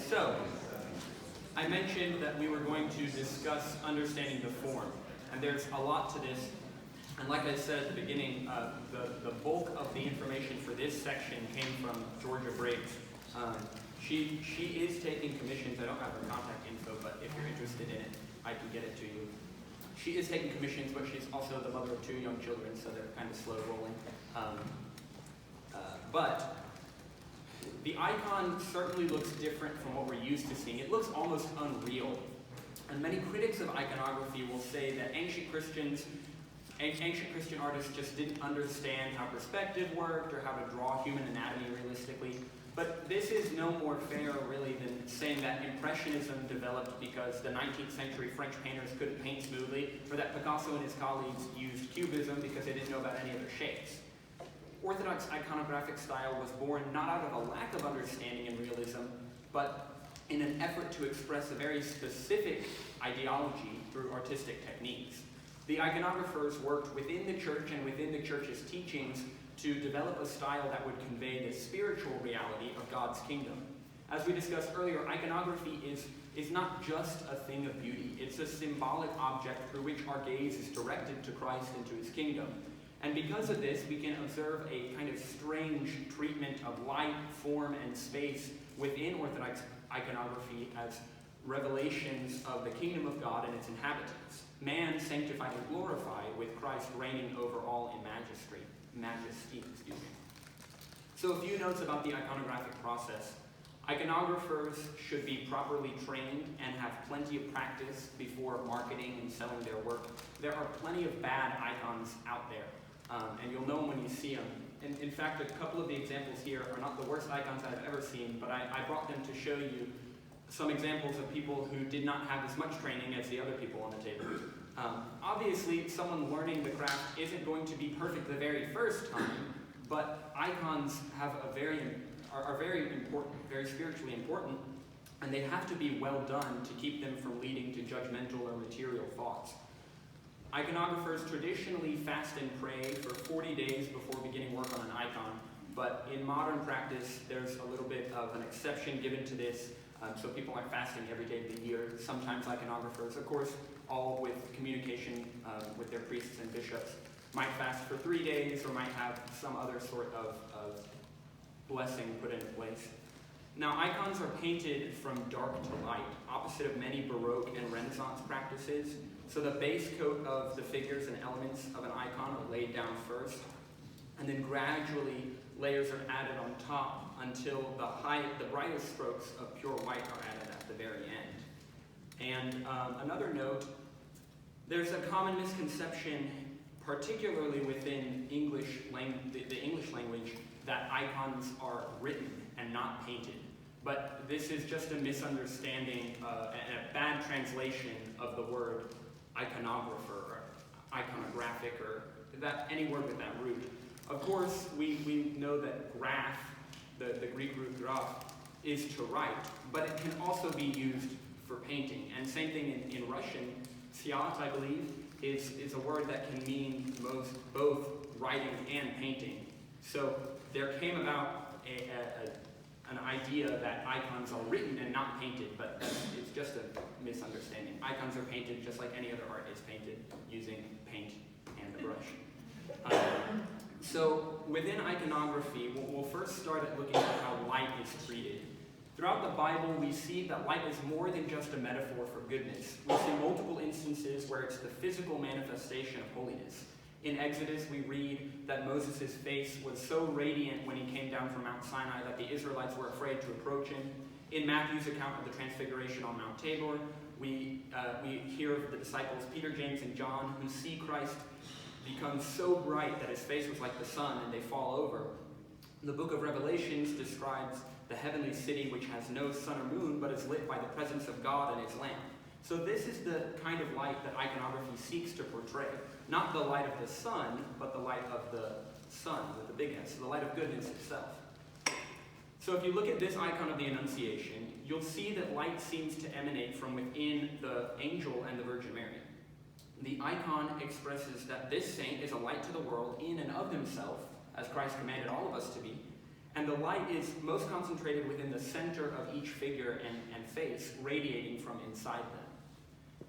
So, I mentioned that we were going to discuss understanding the form, and there's a lot to this. And like I said at the beginning, the bulk of the information for this section came from Georgia Briggs. She is taking commissions. I don't have her contact info, but if you're interested in it, I can get it to you. She is taking commissions, but she's also the mother of 2 young children, so they're kind of slow rolling. But the icon certainly looks different from what we're used to seeing. It looks almost unreal. And many critics of iconography will say that ancient Christian artists just didn't understand how perspective worked or how to draw human anatomy realistically. But this is no more fair, really, than saying that Impressionism developed because the 19th century French painters couldn't paint smoothly, or that Picasso and his colleagues used Cubism because they didn't know about any other shapes. Orthodox iconographic style was born not out of a lack of understanding in realism, but in an effort to express a very specific ideology through artistic techniques. The iconographers worked within the church and within the church's teachings to develop a style that would convey the spiritual reality of God's kingdom. As we discussed earlier, iconography is not just a thing of beauty. It's a symbolic object through which our gaze is directed to Christ and to his kingdom. And because of this, we can observe a kind of strange treatment of light, form, and space within Orthodox iconography as revelations of the kingdom of God and its inhabitants. Man sanctified and glorified, with Christ reigning over all in majesty. So a few notes about the iconographic process. Iconographers should be properly trained and have plenty of practice before marketing and selling their work. There are plenty of bad icons out there, and you'll know them when you see them. In fact, a couple of the examples here are not the worst icons I've ever seen, but I brought them to show you some examples of people who did not have as much training as the other people on the table. Obviously, someone learning the craft isn't going to be perfect the very first time, but icons have are very important, very spiritually important, and they have to be well done to keep them from leading to judgmental or material thoughts. Iconographers traditionally fast and pray for 40 days before beginning work on an icon, but in modern practice, there's a little bit of an exception given to this. So people are fasting every day of the year, sometimes iconographers, of course, all with communication with their priests and bishops, might fast for 3 days or might have some other sort of blessing put into place. Now, icons are painted from dark to light, opposite of many Baroque and Renaissance practices. So the base coat of the figures and elements of an icon are laid down first, and then gradually layers are added on top until the brightest strokes of pure white are added at the very end. And another note, there's a common misconception, particularly within the English language, that icons are written and not painted. But this is just a misunderstanding and a bad translation of the word iconographer or iconographic or any word with that root. Of course, we know that graph, the Greek root graph, is to write, but it can also be used for painting. And same thing in Russian, siat, I believe, is a word that can mean both writing and painting. So there came about an idea that icons are written and not painted, but it's just a misunderstanding. Icons are painted just like any other art is painted, using paint and a brush. So within iconography, we'll first start at looking at how light is treated. Throughout the Bible, we see that light is more than just a metaphor for goodness. We see multiple instances where it's the physical manifestation of holiness. In Exodus, we read that Moses' face was so radiant when he came down from Mount Sinai that the Israelites were afraid to approach him. In Matthew's account of the Transfiguration on Mount Tabor, we hear of the disciples Peter, James, and John who see Christ become so bright that his face was like the sun and they fall over. The book of Revelations describes the heavenly city which has no sun or moon but is lit by the presence of God and its lamp. So this is the kind of light that iconography seeks to portray. Not the light of the sun, but the light of the sun with the big S, so the light of goodness itself. So if you look at this icon of the Annunciation, you'll see that light seems to emanate from within the angel and the Virgin Mary. The icon expresses that this saint is a light to the world in and of himself, as Christ commanded all of us to be, And the light is most concentrated within the center of each figure and face, radiating from inside them.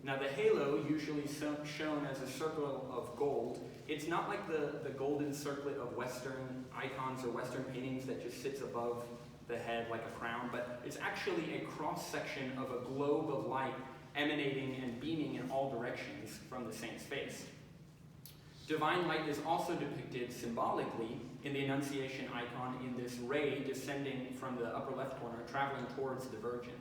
Now the halo, usually shown as a circle of gold, it's not like the golden circlet of Western icons or Western paintings that just sits above the head like a crown, but it's actually a cross-section of a globe of light emanating and beaming in all directions from the saint's face. Divine light is also depicted symbolically in the Annunciation icon in this ray descending from the upper left corner, traveling towards the Virgin.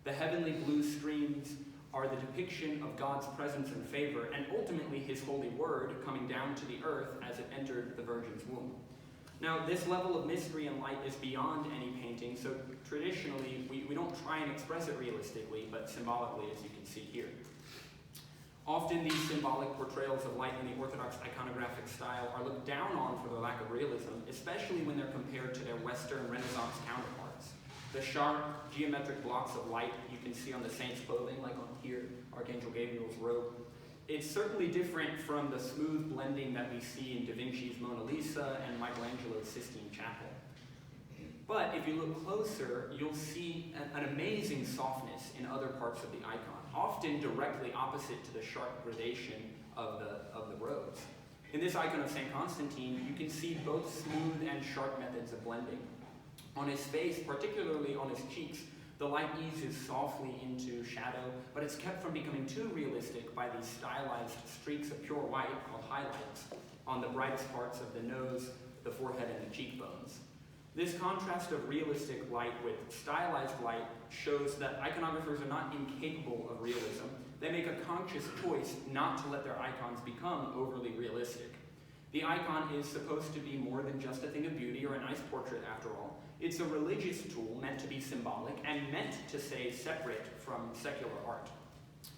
The heavenly blue streams are the depiction of God's presence and favor, and ultimately his holy word coming down to the earth as it entered the Virgin's womb. Now, this level of mystery and light is beyond any painting, so traditionally we don't try and express it realistically, but symbolically, as you can see here. Often these symbolic portrayals of light in the Orthodox iconographic style are looked down on for their lack of realism, especially when they're compared to their Western Renaissance counterparts. The sharp, geometric blocks of light you can see on the saint's clothing, like on here, Archangel Gabriel's robe. It's certainly different from the smooth blending that we see in Da Vinci's Mona Lisa and Michelangelo's Sistine Chapel. But if you look closer, you'll see an amazing softness in other parts of the icon, often directly opposite to the sharp gradation of the robes. In this icon of St. Constantine, you can see both smooth and sharp methods of blending. On his face, particularly on his cheeks, the light eases softly into shadow, but it's kept from becoming too realistic by these stylized streaks of pure white called highlights on the brightest parts of the nose, the forehead, and the cheekbones. This contrast of realistic light with stylized light shows that iconographers are not incapable of realism. They make a conscious choice not to let their icons become overly realistic. The icon is supposed to be more than just a thing of beauty or a nice portrait, after all. It's a religious tool meant to be symbolic and meant to stay separate from secular art.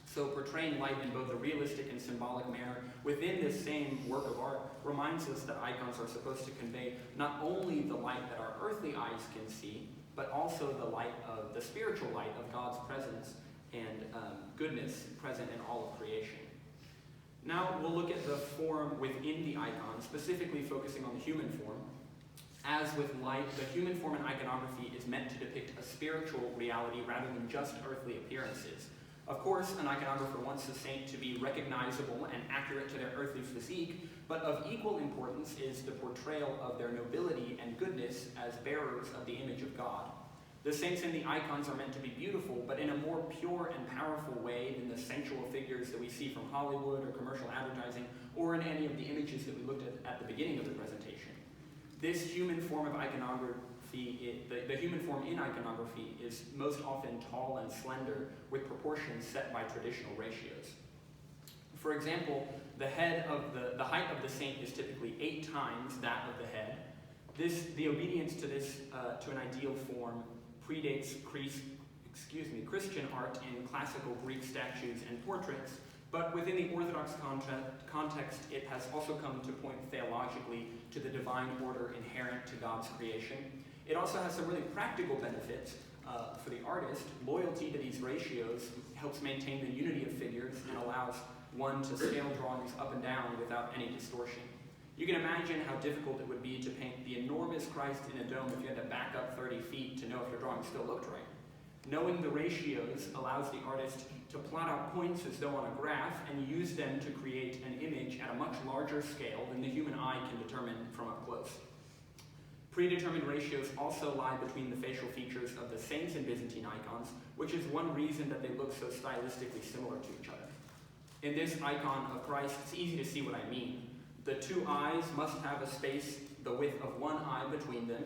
So portraying light in both a realistic and symbolic manner within this same work of art reminds us that icons are supposed to convey not only the light that our earthly eyes can see, but also the light of the spiritual light of God's presence and goodness present in all of creation. Now we'll look at the form within the icon, specifically focusing on the human form. As with light, the human form in iconography is meant to depict a spiritual reality rather than just earthly appearances. Of course, an iconographer wants the saint to be recognizable and accurate to their earthly physique, but of equal importance is the portrayal of their nobility and goodness as bearers of the image of God. The saints in the icons are meant to be beautiful, but in a more pure and powerful way than the sensual figures that we see from Hollywood or commercial advertising, or in any of the images that we looked at the beginning of the presentation. This human form of iconography, the human form in iconography is most often tall and slender, with proportions set by traditional ratios. For example, the height of the saint is typically 8 times that of the head. The obedience to this to an ideal form predates Christian art in classical Greek statues and portraits, but within the Orthodox context, it has also come to point theologically to the divine order inherent to God's creation. It also has some really practical benefits for the artist. Loyalty to these ratios helps maintain the unity of figures and allows one to scale drawings up and down without any distortion. You can imagine how difficult it would be to paint the enormous Christ in a dome if you had to back up 30 feet to know if your drawing still looked right. Knowing the ratios allows the artist to plot out points as though on a graph and use them to create an image at a much larger scale than the human eye can determine from up close. Predetermined ratios also lie between the facial features of the saints and Byzantine icons, which is one reason that they look so stylistically similar to each other. In this icon of Christ, it's easy to see what I mean. The 2 eyes must have a space the width of 1 eye between them.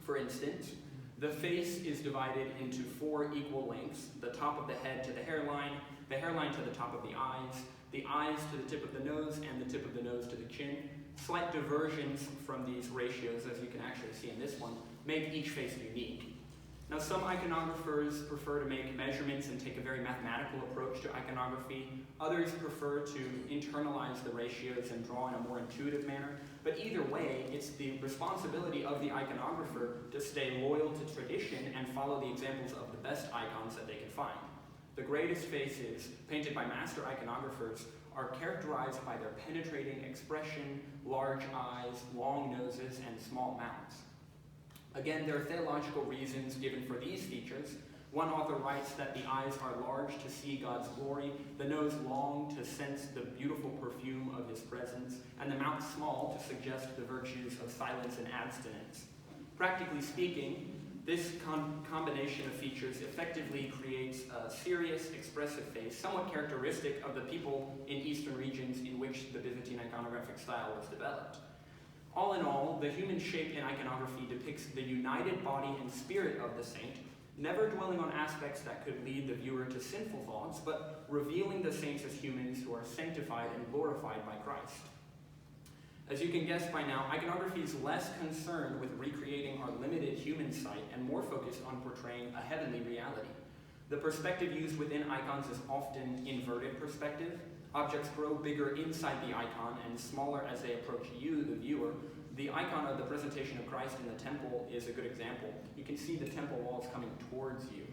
For instance, the face is divided into 4 equal lengths, the top of the head to the hairline to the top of the eyes to the tip of the nose, and the tip of the nose to the chin. Slight diversions from these ratios, as you can actually see in this one, make each face unique. Now, some iconographers prefer to make measurements and take a very mathematical approach to iconography. Others prefer to internalize the ratios and draw in a more intuitive manner. But either way, it's the responsibility of the iconographer to stay loyal to tradition and follow the examples of the best icons that they can find. The greatest faces, painted by master iconographers, are characterized by their penetrating expression, large eyes, long noses, and small mouths. Again, there are theological reasons given for these features. One author writes that the eyes are large to see God's glory, the nose long to sense the beautiful perfume of his presence, and the mouth small to suggest the virtues of silence and abstinence. Practically speaking, this combination of features effectively creates a serious, expressive face, somewhat characteristic of the people in Eastern regions in which the Byzantine iconographic style was developed. All in all, the human shape in iconography depicts the united body and spirit of the saint, never dwelling on aspects that could lead the viewer to sinful thoughts, but revealing the saints as humans who are sanctified and glorified by Christ. As you can guess by now, iconography is less concerned with recreating our limited human sight and more focused on portraying a heavenly reality. The perspective used within icons is often inverted perspective. Objects grow bigger inside the icon and smaller as they approach you, the viewer. The icon of the presentation of Christ in the temple is a good example. You can see the temple walls coming towards you.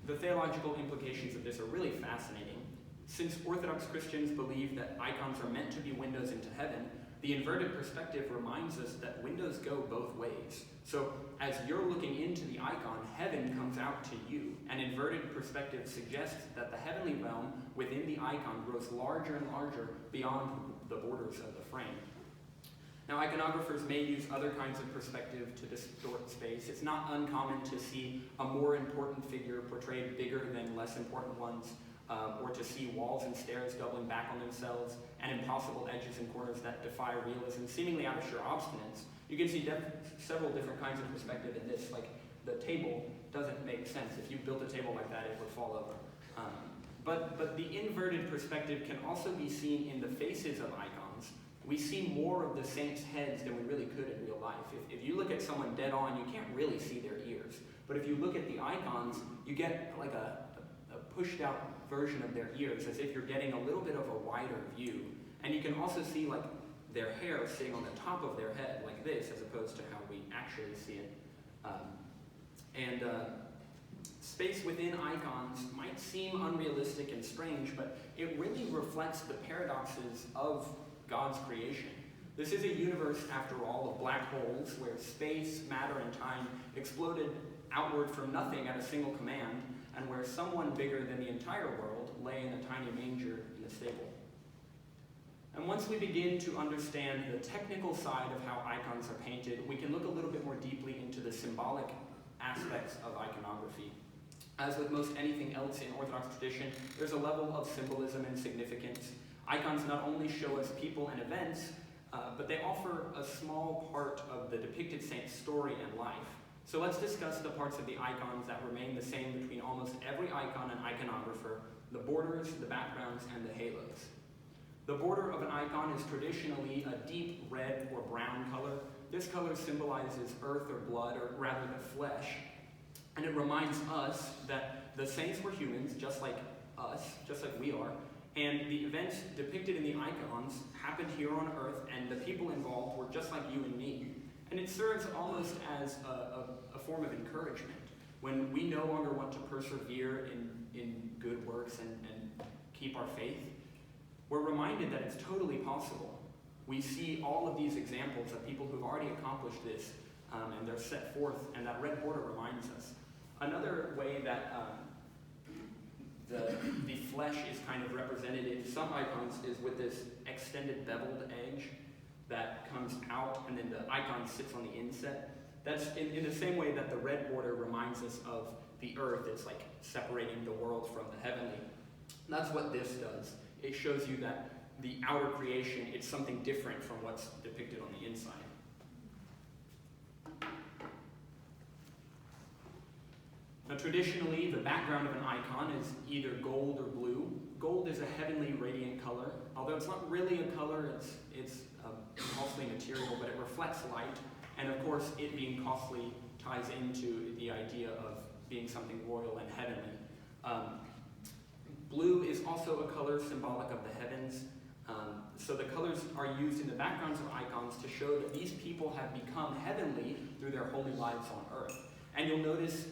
The theological implications of this are really fascinating. Since Orthodox Christians believe that icons are meant to be windows into heaven, the inverted perspective reminds us that windows go both ways. So as you're looking into the icon, heaven comes out to you. An inverted perspective suggests that the heavenly realm within the icon grows larger and larger beyond the borders of the frame. Now, iconographers may use other kinds of perspective to distort space. It's not uncommon to see a more important figure portrayed bigger than less important ones, or to see walls and stairs doubling back on themselves, and impossible edges and corners that defy realism, seemingly out of sheer obstinance. You can see several different kinds of perspective in this. Like, the table doesn't make sense. If you built a table like that, it would fall over. But the inverted perspective can also be seen in the faces of icons. We see more of the saints' heads than we really could in real life. If you look at someone dead on, you can't really see their ears. But if you look at the icons, you get like a pushed out version of their ears, as if you're getting a little bit of a wider view. And you can also see like their hair sitting on the top of their head like this, as opposed to how we actually see it. Space within icons might seem unrealistic and strange, but it really reflects the paradoxes of God's creation. This is a universe, after all, of black holes where space, matter, and time exploded outward from nothing at a single command, and where someone bigger than the entire world lay in a tiny manger in a stable. And once we begin to understand the technical side of how icons are painted, we can look a little bit more deeply into the symbolic aspects of iconography. As with most anything else in Orthodox tradition, there's a level of symbolism and significance. Icons not only show us people and events, but they offer a small part of the depicted saint's story and life. So let's discuss the parts of the icons that remain the same between almost every icon and iconographer: the borders, the backgrounds, and the halos. The border of an icon is traditionally a deep red or brown color. This color symbolizes earth or blood, or rather the flesh. And it reminds us that the saints were humans, just like us, just like we are, and the events depicted in the icons happened here on earth, and the people involved were just like you and me. And it serves almost as a form of encouragement. When we no longer want to persevere in good works and keep our faith, we're reminded that it's totally possible. We see all of these examples of people who've already accomplished this, and they're set forth, and that red border reminds us. Another way that the flesh is kind of represented in some icons is with this extended beveled edge that comes out, and then the icon sits on the inset. That's in the same way that the red border reminds us of the earth. It's like separating the world from the heavenly. And that's what this does. It shows you that the outer creation, it's something different from what's depicted on the inside. Now, traditionally, the background of an icon is either gold or blue. Gold is a heavenly radiant color. Although it's not really a color, it's a costly material, but it reflects light. And of course, it being costly ties into the idea of being something royal and heavenly. Blue is also a color symbolic of the heavens. So the colors are used in the backgrounds of icons to show that these people have become heavenly through their holy lives on earth. And you'll notice,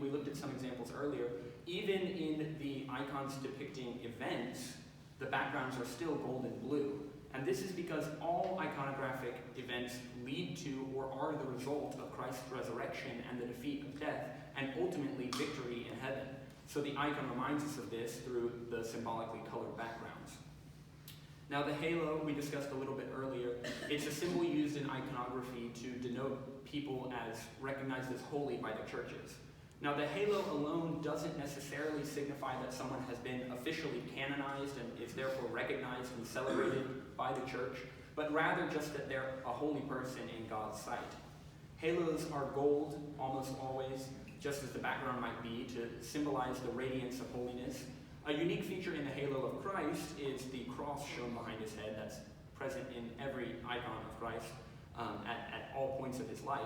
we looked at some examples earlier, even in the icons depicting events, the backgrounds are still gold and blue. And this is because all iconographic events lead to or are the result of Christ's resurrection and the defeat of death, and ultimately victory in heaven. So the icon reminds us of this through the symbolically colored backgrounds. Now the halo we discussed a little bit earlier. It's a symbol used in iconography to denote people as recognized as holy by the churches. Now the halo alone doesn't necessarily signify that someone has been officially canonized and is therefore recognized and celebrated by the church, but rather just that they're a holy person in God's sight. Halos are gold almost always, just as the background might be, to symbolize the radiance of holiness. A unique feature in the halo of Christ is the cross shown behind his head that's present in every icon of Christ at all points of his life.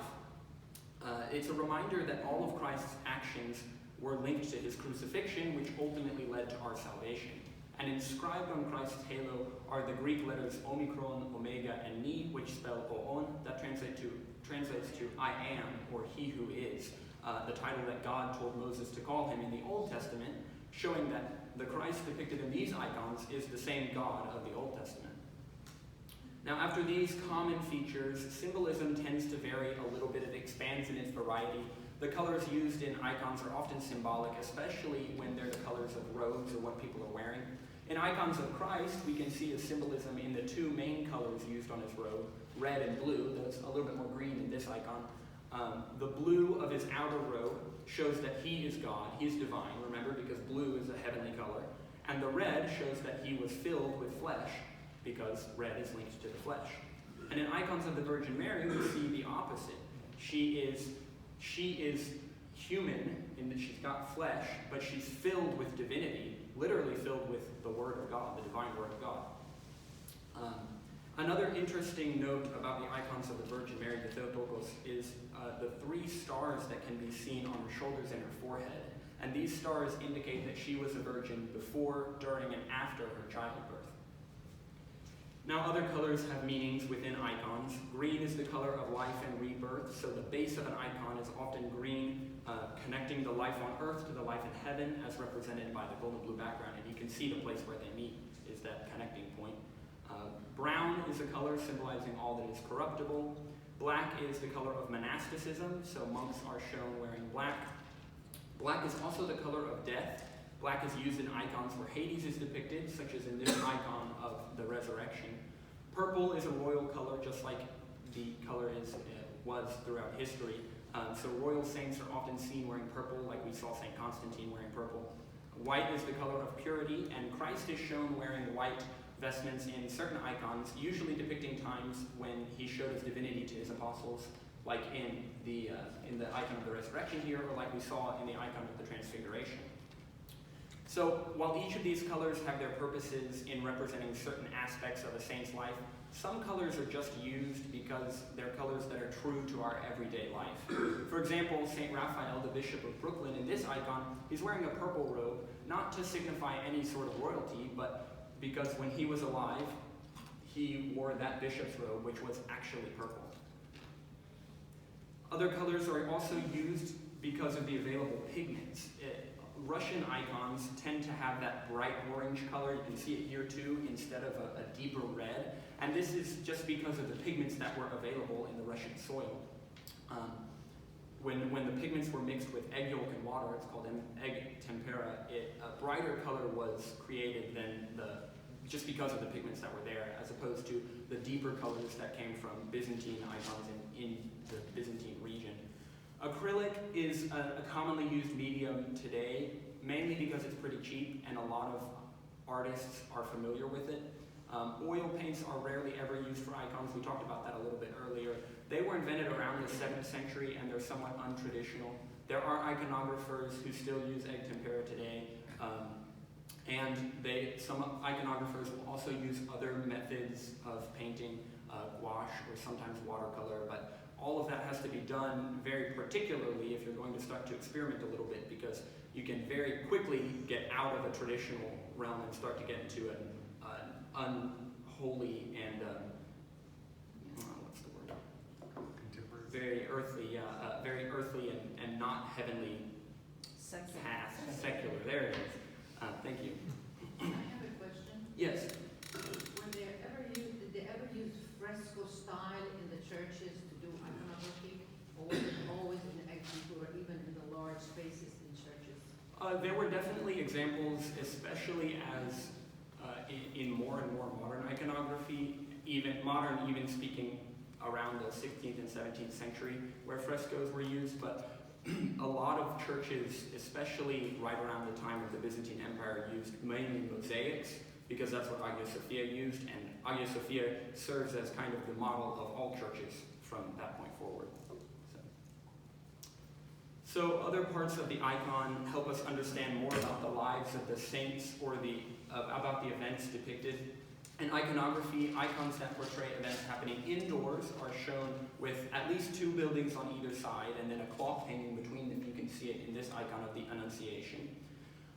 It's a reminder that all of Christ's actions were linked to his crucifixion, which ultimately led to our salvation. And inscribed on Christ's halo are the Greek letters omicron, omega, and ni, which spell oon, that translates to I am, or he who is, the title that God told Moses to call him in the Old Testament, showing that the Christ depicted in these icons is the same God of the Old Testament. Now, after these common features, symbolism tends to vary a little bit. It expands in its variety. The colors used in icons are often symbolic, especially when they're the colors of robes or what people are wearing. In icons of Christ, we can see a symbolism in the two main colors used on his robe, red and blue, though it's a little bit more green in this icon. The blue of his outer robe shows that he is God, he's divine, remember, because blue is a heavenly color. And the red shows that he was filled with flesh, because red is linked to the flesh. And in icons of the Virgin Mary, we see the opposite. She is human in that she's got flesh, but she's filled with divinity, literally filled with the Word of God, the divine Word of God. Another interesting note about the icons of the Virgin Mary, the Theotokos, is the three stars that can be seen on her shoulders and her forehead. And these stars indicate that she was a virgin before, during, and after her childbirth. Now, other colors have meanings within icons. Green is the color of life and rebirth, so the base of an icon is often green, connecting the life on earth to the life in heaven, as represented by the golden blue background. And you can see the place where they meet is that connecting point. Brown is a color symbolizing all that is corruptible. Black is the color of monasticism, so monks are shown wearing black. Black is also the color of death. Black is used in icons where Hades is depicted, such as in this icon of the resurrection. Purple is a royal color, just like the color was throughout history. So royal saints are often seen wearing purple, like we saw St. Constantine wearing purple. White is the color of purity, and Christ is shown wearing white vestments in certain icons, usually depicting times when he showed his divinity to his apostles, like in the icon of the resurrection here, or like we saw in the icon of the transfiguration. So while each of these colors have their purposes in representing certain aspects of a saint's life, some colors are just used because they're colors that are true to our everyday life. For example, St. Raphael, the Bishop of Brooklyn, in this icon, he's wearing a purple robe, not to signify any sort of royalty, but because when he was alive, he wore that bishop's robe, which was actually purple. Other colors are also used because of the available pigments. Russian icons tend to have that bright orange color. You can see it here too, instead of a deeper red. And this is just because of the pigments that were available in the Russian soil. When the pigments were mixed with egg yolk and water, it's called egg tempera, a brighter color was created than just because of the pigments that were there, as opposed to the deeper colors that came from Byzantine icons in the Byzantine region. Acrylic is a commonly used medium today, mainly because it's pretty cheap and a lot of artists are familiar with it. Oil paints are rarely ever used for icons. We talked about that a little bit earlier. They were invented around the 7th century and they're somewhat untraditional. There are iconographers who still use egg tempera today. And some iconographers will also use other methods of painting, gouache or sometimes watercolor, but all of that has to be done very particularly if you're going to start to experiment a little bit, because you can very quickly get out of a traditional realm and start to get into an unholy and, what's the word? Contemporary. Very earthly and not heavenly path. Secular, there it is. Thank you. I have a question. Yes. Were there ever used, Fresco style in the churches to do iconography, or was it always in agriculture, even in the large spaces in churches? There were definitely examples, especially as in more and more modern iconography, even speaking around the 16th and 17th century, where frescoes were used, but a lot of churches, especially right around the time of the Byzantine Empire, used mainly mosaics, because that's what Hagia Sophia used, and Hagia Sophia serves as kind of the model of all churches from that point forward. So other parts of the icon help us understand more about the lives of the saints or about the events depicted. In iconography, icons that portray events happening indoors are shown with at least two buildings on either side and then a cloth hanging between them. You can see it in this icon of the Annunciation.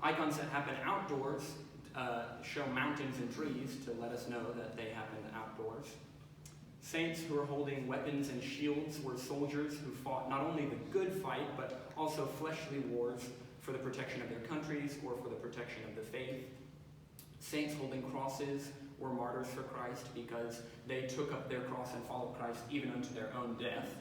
Icons that happen outdoors show mountains and trees to let us know that they happened outdoors. Saints who are holding weapons and shields were soldiers who fought not only the good fight, but also fleshly wars for the protection of their countries or for the protection of the faith. Saints holding crosses were martyrs for Christ because they took up their cross and followed Christ even unto their own death.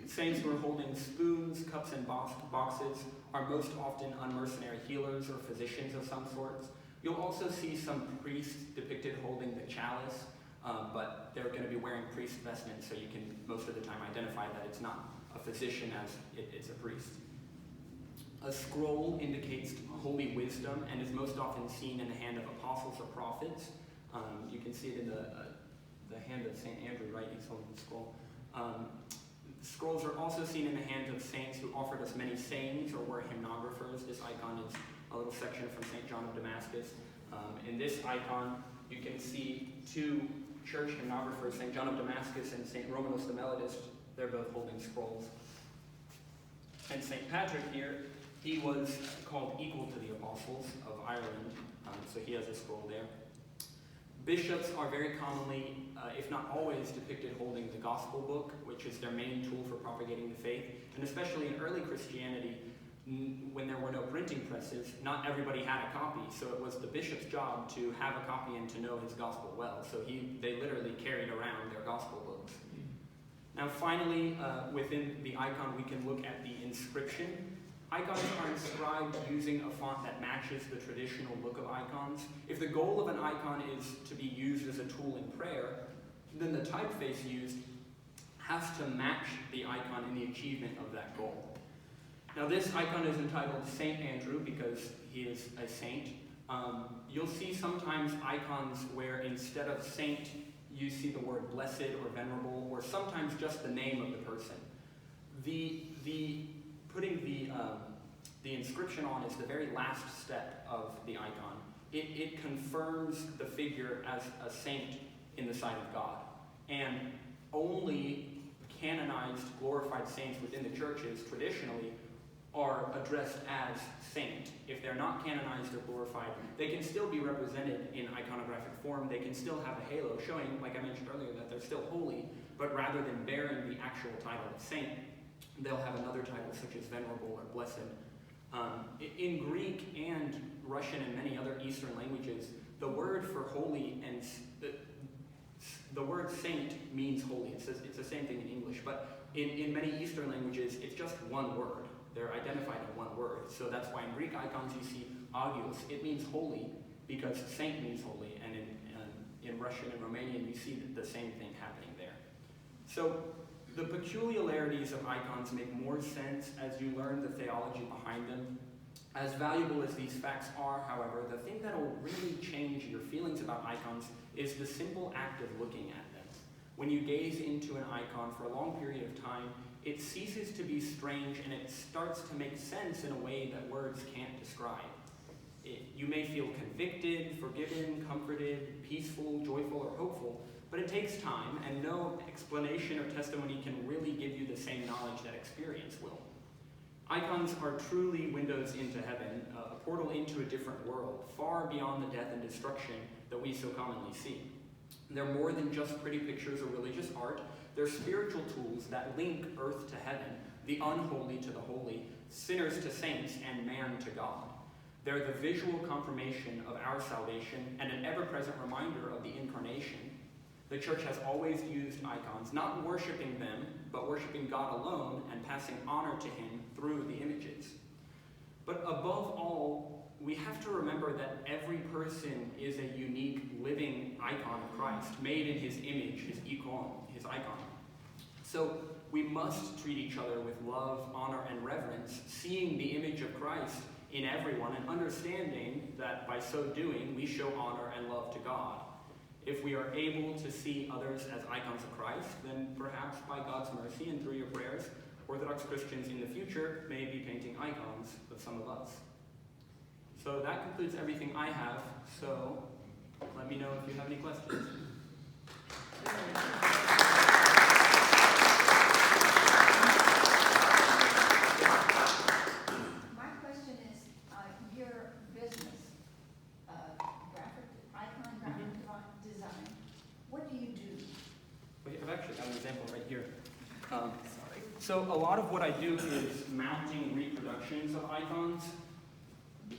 Saints who are holding spoons, cups, and boxes are most often unmercenary healers or physicians of some sorts. You'll also see some priests depicted holding the chalice, but they're going to be wearing priest vestments, so you can most of the time identify that it's not a physician as it's a priest. A scroll indicates holy wisdom and is most often seen in the hand of apostles or prophets. You can see it in the hand of St. Andrew, right? He's holding the scroll. Scrolls are also seen in the hands of saints who offered us many sayings or were hymnographers. This icon is a little section from St. John of Damascus. In this icon, you can see two church hymnographers, St. John of Damascus and St. Romanus the Melodist. They're both holding scrolls. And St. Patrick here, he was called equal to the apostles of Ireland, so he has a scroll there. Bishops are very commonly, if not always, depicted holding the gospel book, which is their main tool for propagating the faith. And especially in early Christianity, when there were no printing presses, not everybody had a copy, so it was the bishop's job to have a copy and to know his gospel well. So they literally carried around their gospel books. Now finally, within the icon, we can look at the inscription. Icons are inscribed using a font that matches the traditional look of icons. If the goal of an icon is to be used as a tool in prayer, then the typeface used has to match the icon in the achievement of that goal. Now this icon is entitled Saint Andrew because he is a saint. You'll see sometimes icons where instead of saint, you see the word blessed or venerable, or sometimes just the name of the person. Putting the inscription on is the very last step of the icon. It confirms the figure as a saint in the sight of God. And only canonized, glorified saints within the churches traditionally are addressed as saint. If they're not canonized or glorified, they can still be represented in iconographic form. They can still have a halo showing, like I mentioned earlier, that they're still holy, but rather than bearing the actual title of saint, they'll have another title such as venerable or blessed. In Greek and Russian and many other Eastern languages, the word for holy and the word saint means holy. It's the same thing in English, but in many Eastern languages, it's just one word. They're identified in one word. So that's why in Greek icons you see agios. It means holy because saint means holy, and in Russian and Romanian you see the same thing happening there. So the peculiarities of icons make more sense as you learn the theology behind them. As valuable as these facts are, however, the thing that will really change your feelings about icons is the simple act of looking at them. When you gaze into an icon for a long period of time, it ceases to be strange and it starts to make sense in a way that words can't describe. You may feel convicted, forgiven, comforted, peaceful, joyful, or hopeful, but it takes time, and no explanation or testimony can really give you the same knowledge that experience will. Icons are truly windows into heaven, a portal into a different world, far beyond the death and destruction that we so commonly see. They're more than just pretty pictures or religious art. They're spiritual tools that link earth to heaven, the unholy to the holy, sinners to saints, and man to God. They're the visual confirmation of our salvation and an ever-present reminder of the incarnation. The church has always used icons, not worshiping them, but worshiping God alone and passing honor to him through the images. But above all, we have to remember that every person is a unique, living icon of Christ, made in his image, his icon. So we must treat each other with love, honor, and reverence, seeing the image of Christ in everyone and understanding that by so doing, we show honor and love to God. If we are able to see others as icons of Christ, then perhaps by God's mercy and through your prayers, Orthodox Christians in the future may be painting icons of some of us. So that concludes everything I have, so let me know if you have any questions. My question is, your business, Iconographic Design, what do you do? Wait, I've actually got an example right here. So a lot of what I do is mounting reproductions of icons.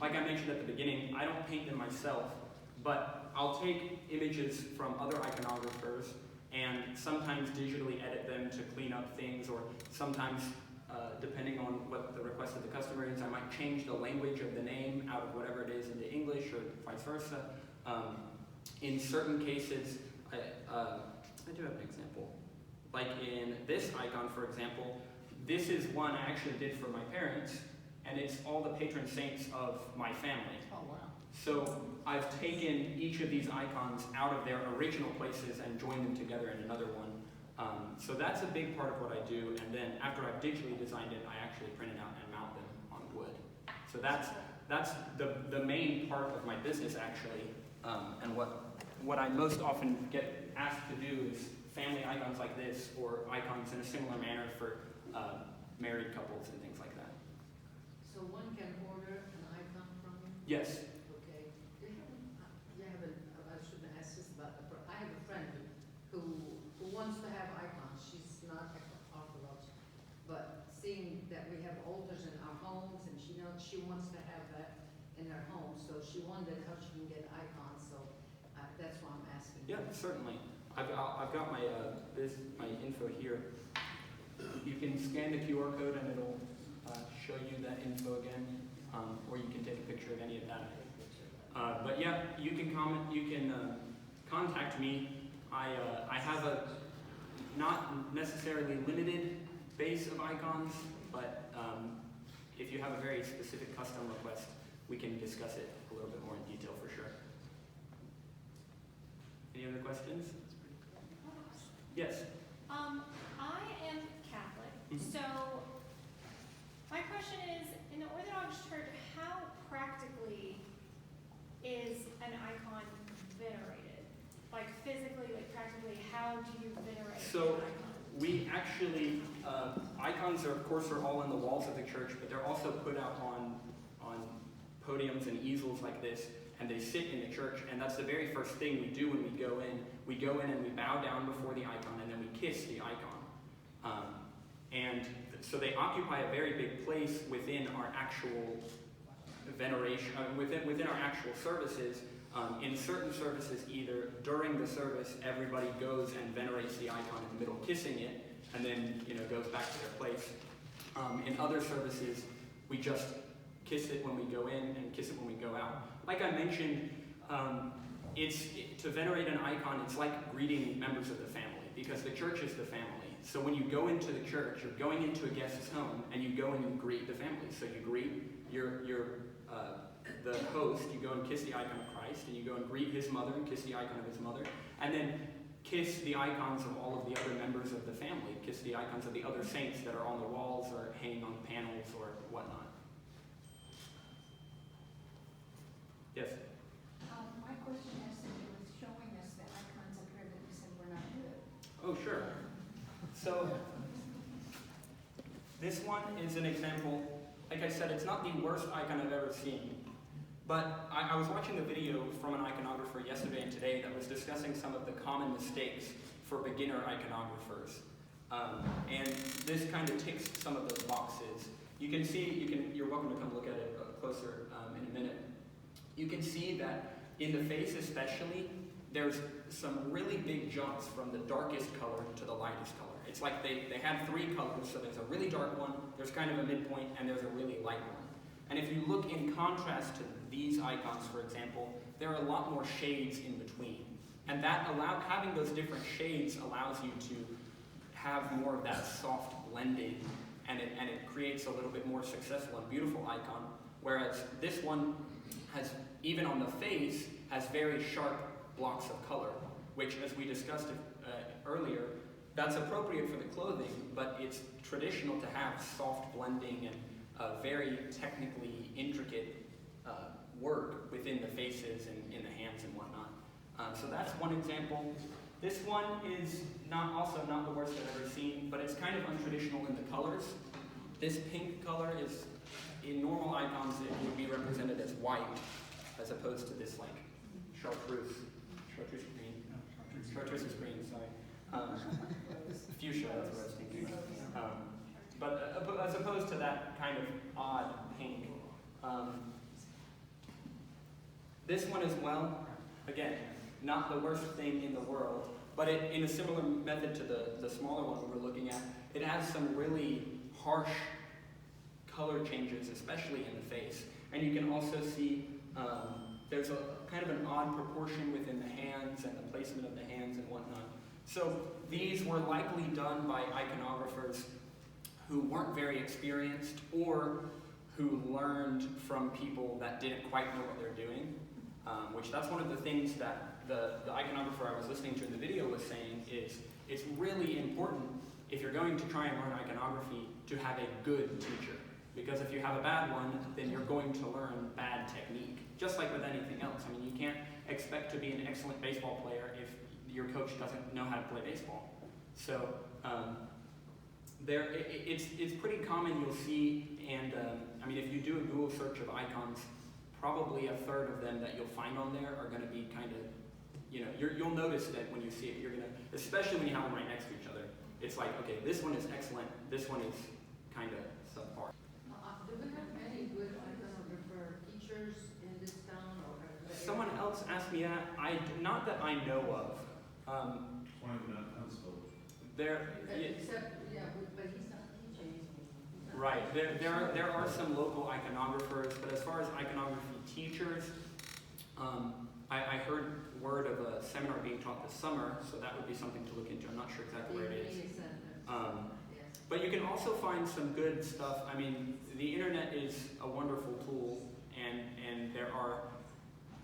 Like I mentioned at the beginning, I don't paint them myself, but I'll take images from other iconographers and sometimes digitally edit them to clean up things, or sometimes, depending on what the request of the customer is, I might change the language of the name out of whatever it is into English or vice versa. In certain cases, I do have an example. Like in this icon, for example, this is one I actually did for my parents, and it's all the patron saints of my family. Oh, wow. So I've taken each of these icons out of their original places and joined them together in another one. So that's a big part of what I do, and then after I've digitally designed it, I actually print it out and mount them on wood. So that's the main part of my business, actually, and what I most often get asked to do is family icons like this, or icons in a similar manner for married couples and things like that. So one can order an icon from you? Yes. Okay. I shouldn't ask this about I have a friend who wants to have icons. She's not Orthodox, but seeing that we have altars in our homes, and she wants to have that in her home, so she wondered how she can get icons, so that's why I'm asking. Yeah, certainly. I've got my my info here. You can scan the QR code and it'll show you that info again, or you can take a picture of any of that. But yeah, you can comment. You can contact me. I have a not necessarily limited base of icons, but if you have a very specific custom request, we can discuss it a little bit more in detail for sure. Any other questions? Yes. I am Catholic, so my question is, in the Orthodox Church, how practically is an icon venerated? Like physically, like practically, how do you venerate So an icon? we actually, icons are, of course, are all in the walls of the church, but they're also put out on podiums and easels like this, and they sit in the church, and that's the very first thing we do when we go in. We go in and we bow down before the icon, and then we kiss the icon. And so they occupy a very big place within our actual veneration, within our actual services. In certain services, either during the service, everybody goes and venerates the icon in the middle, kissing it, and then goes back to their place. In other services, we just kiss it when we go in and kiss it when we go out. Like I mentioned, to venerate an icon, it's like greeting members of the family, because the church is the family. So when you go into the church, you're going into a guest's home, and you go and you greet the family. So you greet the host, you go and kiss the icon of Christ, and you go and greet his mother and kiss the icon of his mother, and then kiss the icons of all of the other members of the family, kiss the icons of the other saints that are on the walls or hanging on panels or whatnot. Yes? My question has to do with showing us the icons up here that you said were not good. Oh, sure. So, this one is an example. Like I said, it's not the worst icon I've ever seen. But I was watching a video from an iconographer yesterday and today that was discussing some of the common mistakes for beginner iconographers. And this kind of ticks some of those boxes. You can see, you're welcome to come look at it closer in a minute. You can see that in the face especially, there's some really big jumps from the darkest color to the lightest color. It's like they had three colors, so there's a really dark one, there's kind of a midpoint, and there's a really light one. And if you look in contrast to these icons, for example, there are a lot more shades in between. And having those different shades allows you to have more of that soft blending, and it creates a little bit more successful and beautiful icon. Whereas this one has, even on the face, has very sharp blocks of color, which, as we discussed earlier, that's appropriate for the clothing, but it's traditional to have soft blending and very technically intricate work within the faces and in the hands and whatnot. So that's one example. This one is also not the worst I've ever seen, but it's kind of untraditional in the colors. This pink color is, in normal icons, it would be represented as white, as opposed to this like chartreuse green, sorry. Fuchsia, that's what I was thinking. But as opposed to that kind of odd pink. This one as well, again, not the worst thing in the world, but in a similar method to the smaller one we were looking at, it has some really harsh color changes, especially in the face. And you can also see there's a kind of an odd proportion within the hands and the placement of the hands and whatnot. So these were likely done by iconographers who weren't very experienced or who learned from people that didn't quite know what they're doing, which that's one of the things that the iconographer I was listening to in the video was saying is it's really important if you're going to try and learn iconography to have a good teacher. Because if you have a bad one, then you're going to learn bad technique. Just like with anything else. I mean, you can't expect to be an excellent baseball player if your coach doesn't know how to play baseball. So it's pretty common you'll see, and I mean, if you do a Google search of icons, probably a third of them that you'll find on there are going to be kind of, you'll notice that when you see it, you're going to, especially when you have them right next to each other, it's like, okay, this one is excellent, this one is kind of subpar. Do we have any good iconographer teachers in this town or? Someone else asked me that. Not that I know of. One of them not Huntsville. Except, yeah, but he's not teaching. Right. There are some local iconographers, but as far as iconography teachers, I heard word of a seminar being taught this summer, so that would be something to look into. I'm not sure exactly where it is. But you can also find some good stuff. I mean, the internet is a wonderful tool, and there are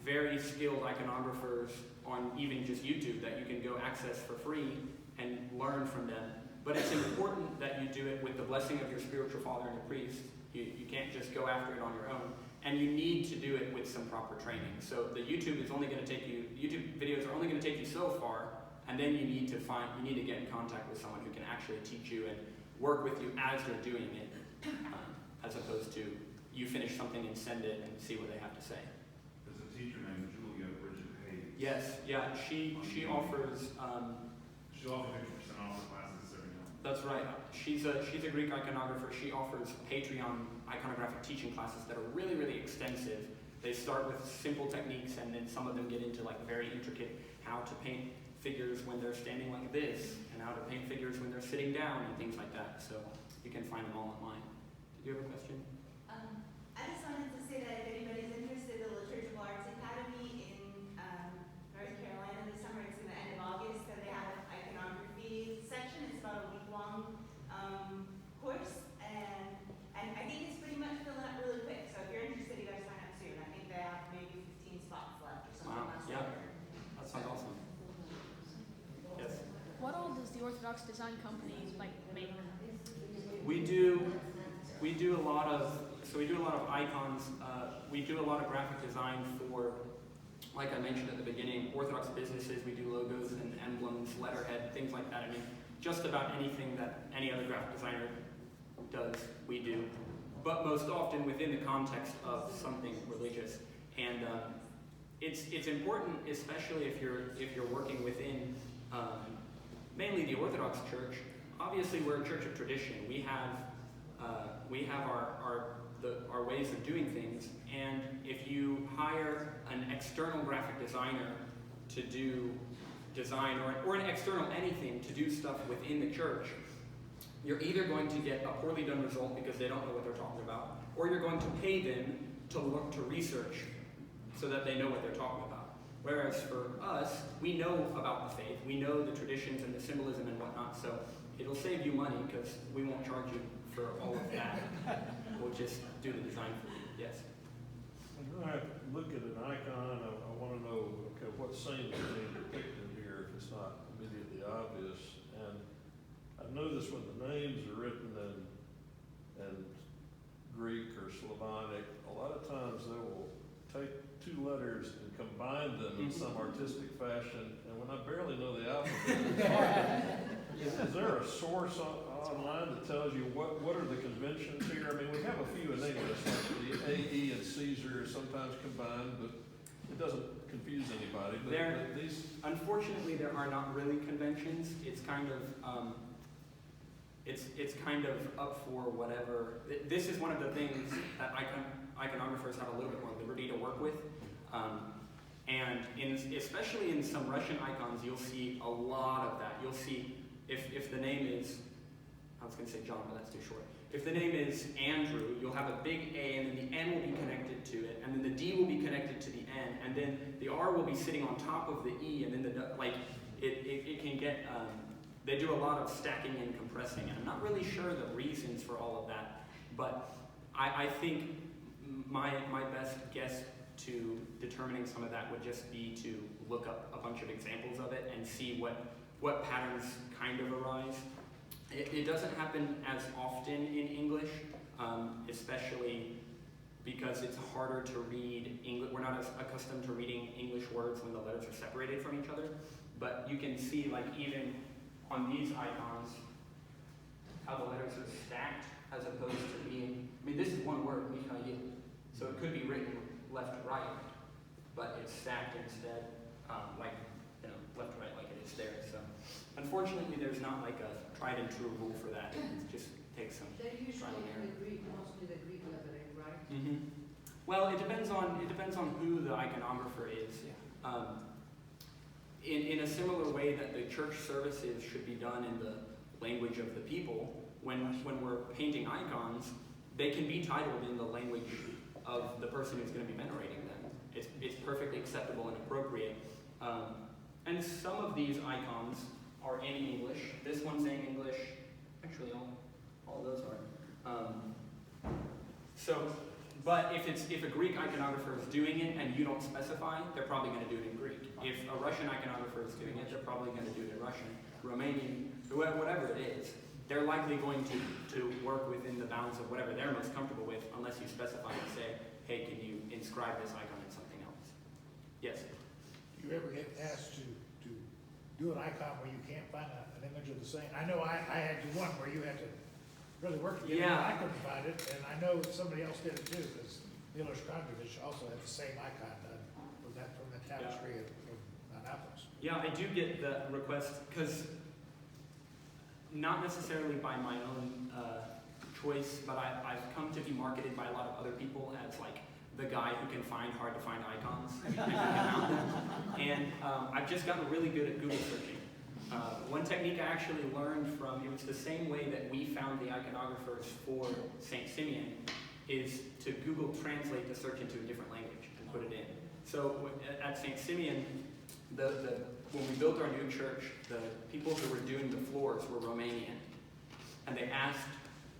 very skilled iconographers on even just YouTube that you can go access for free and learn from them. But it's important that you do it with the blessing of your spiritual father and your priest. You can't just go after it on your own. And you need to do it with some proper training. So the YouTube videos are only going to take you so far, and then you need to get in contact with someone who can actually teach you and work with you as you're doing it, as opposed to you finish something and send it and see what they have to say. There's a teacher named Julia Ritchey. Yes, yeah, she offers. She offers 50% off her classes every month. That's right. She's a Greek iconographer. She offers Patreon iconographic teaching classes that are really, really extensive. They start with simple techniques, and then some of them get into like very intricate how to paint figures when they're standing like this, and how to paint figures when they're sitting down, and things like that. So you can find them all online. Did you have a question? I just wanted to say that if anybody's interested, the Liturgical Arts Academy in North Carolina this summer, it's in the end of August, and they have an iconography section. It's about a week-long course, and I think it's pretty much filling up really quick. So if you're interested, you guys sign up soon. I think they have maybe 15 spots left or something. Wow, yeah, that sounds awesome. Yes. What all does the Orthodox Design Company make? We do a lot of icons. We do a lot of graphic design for, like I mentioned at the beginning, Orthodox businesses. We do logos and emblems, letterhead, things like that. I mean, just about anything that any other graphic designer does, we do. But most often within the context of something religious. And it's important, especially if you're working within mainly the Orthodox Church. Obviously, we're a church of tradition. We have our ways of doing things, and if you hire an external graphic designer to do design or an external anything to do stuff within the church, you're either going to get a poorly done result because they don't know what they're talking about, or you're going to pay them to look to research so that they know what they're talking about. Whereas for us, we know about the faith, we know the traditions and the symbolism and whatnot, so it'll save you money because we won't charge you for all of that. We'll just do the design for you. Yes? When I look at an icon, I want to know, okay, what scene is being depicted here if it's not immediately obvious. And I've noticed when the names are written in Greek or Slavonic, a lot of times they will take two letters and combine them in some artistic fashion, and when I barely know the alphabet, is there a source online that tells you what are the conventions here? I mean, we have a few in English, like the AE and Caesar are sometimes combined, but it doesn't confuse anybody. But these, unfortunately, there are not really conventions. It's kind of it's kind of up for whatever. This is one of the things that iconographers have a little bit more liberty to work with. And especially in some Russian icons, you'll see a lot of that. You'll see, if the name is, I was going to say John, but that's too short. If the name is Andrew, you'll have a big A, and then the N will be connected to it, and then the D will be connected to the N, and then the R will be sitting on top of the E, and then it can get, they do a lot of stacking and compressing, and I'm not really sure the reasons for all of that, but I think my best guess to determining some of that would just be to look up a bunch of examples of it and see what patterns kind of arise. It doesn't happen as often in English, especially because it's harder to read English. We're not as accustomed to reading English words when the letters are separated from each other. But you can see, like, even on these icons, how the letters are stacked as opposed to being, I mean, this is one word, Mikhail, so it could be written left to right, but it's stacked instead, left to right like it is there. So unfortunately, there's not like a tried and true rule for that. It just takes some They're usually trial and error. in the Greek, mostly the Greek lettering, right? Mm-hmm. Well, it depends on who the iconographer is. In a similar way that the church services should be done in the language of the people, when we're painting icons, they can be titled in the language of the person who's going to be venerating them. It's perfectly acceptable and appropriate. And some of these icons are in English. This one's in English. Actually, all of those are. But if a Greek iconographer is doing it and you don't specify, they're probably going to do it in Greek. If a Russian iconographer is doing it, they're probably going to do it in Russian, Romanian, whatever it is. They're likely going to work within the bounds of whatever they're most comfortable with, unless you specify and say, hey, can you inscribe this icon in something else? Yes? You ever get asked to do an icon where you can't find an image of the same? I know I had to one where you had to really work together, Yeah. and I couldn't find it, and I know somebody else did it too, because Iconography also had the same icon done from the tapestry of Annapolis. Yeah, I do get the request, because not necessarily by my own choice, but I've come to be marketed by a lot of other people as like the guy who can find hard to find icons. And I've just gotten really good at Google searching. One technique I actually learned from, it was the same way that we found the iconographers for St. Simeon, is to Google translate the search into a different language and put it in. So at St. Simeon, when we built our new church, the people who were doing the floors were Romanian. And they asked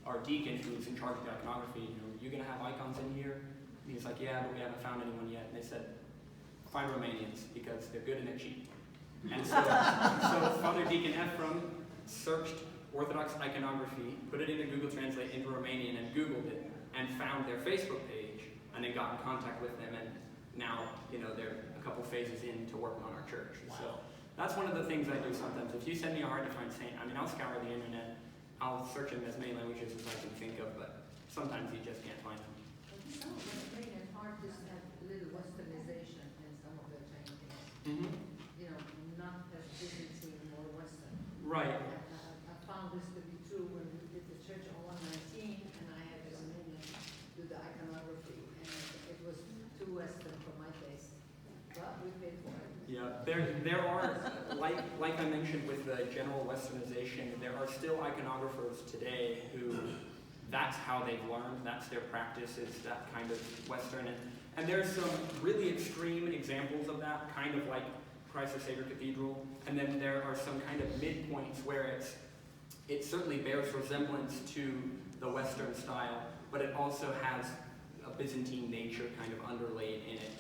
our deacon, who was in charge of the iconography, are you going to have icons in here? And he's like, yeah, but we haven't found anyone yet. And they said, find Romanians, because they're good and they're cheap. And so Father Deacon Ephraim searched Orthodox iconography, put it into Google Translate into Romanian, and Googled it, and found their Facebook page, and then got in contact with them, and now, they're a couple phases into working on our church. Wow. So that's one of the things I do sometimes. If you send me a hard to find saint, I'll scour the internet, I'll search in as many languages as I can think of, but sometimes you just can't find them. Some of the Romanian artists have a little westernization in some of their paintings. Mm-hmm. Not as Byzantine or Western. Right. I found this to be true when we did the church on 119, and I had a Romanian do the iconography, and it was too Western for my taste, but we paid for it. Yeah, there are, like I mentioned with the general westernization, there are still iconographers today who, that's how they've learned, that's their practice, is that kind of Western. And there's some really extreme examples of that, kind of like Christ the Savior Cathedral. And then there are some kind of midpoints where it certainly bears resemblance to the Western style, but it also has a Byzantine nature kind of underlaid in it.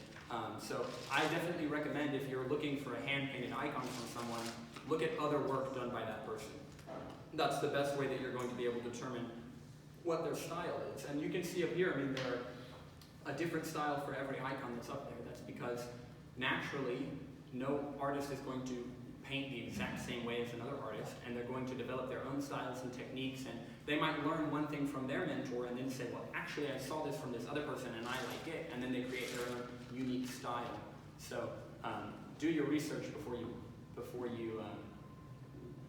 So I definitely recommend, if you're looking for a hand-painted icon from someone, look at other work done by that person. That's the best way that you're going to be able to determine what their style is. And you can see up here, I mean, there are a different style for every icon that's up there. That's because naturally, no artist is going to paint the exact same way as another artist, and they're going to develop their own styles and techniques, and they might learn one thing from their mentor and then say, well, actually I saw this from this other person and I like it, and then they create their own unique style. So do your research before you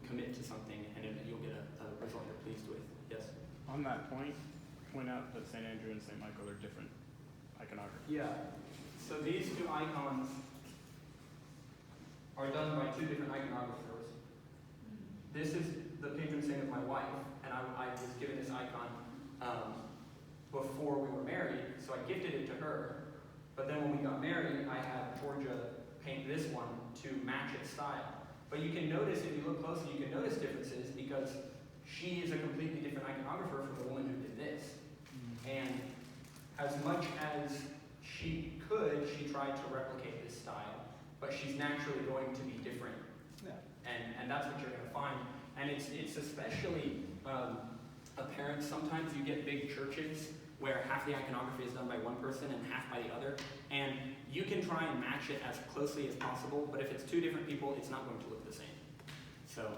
commit to something, and you'll get a result you're pleased with. Yes? On that point out that St. Andrew and St. Michael are different iconographers. Yeah. So these two icons are done by two different iconographers. This is the patron saint of my wife, and I was given this icon before we were married, so I gifted it to her. But then when we got married, I had Georgia paint this one to match its style. But you can notice, if you look closely, you can notice differences because she is a completely different iconographer from the woman who did this. And as much as she could, she tried to replicate this style, but she's naturally going to be different. Yeah. And that's what you're going to find. And it's especially apparent sometimes you get big churches where half the iconography is done by one person and half by the other. And you can try and match it as closely as possible, but if it's two different people, it's not going to look the same. So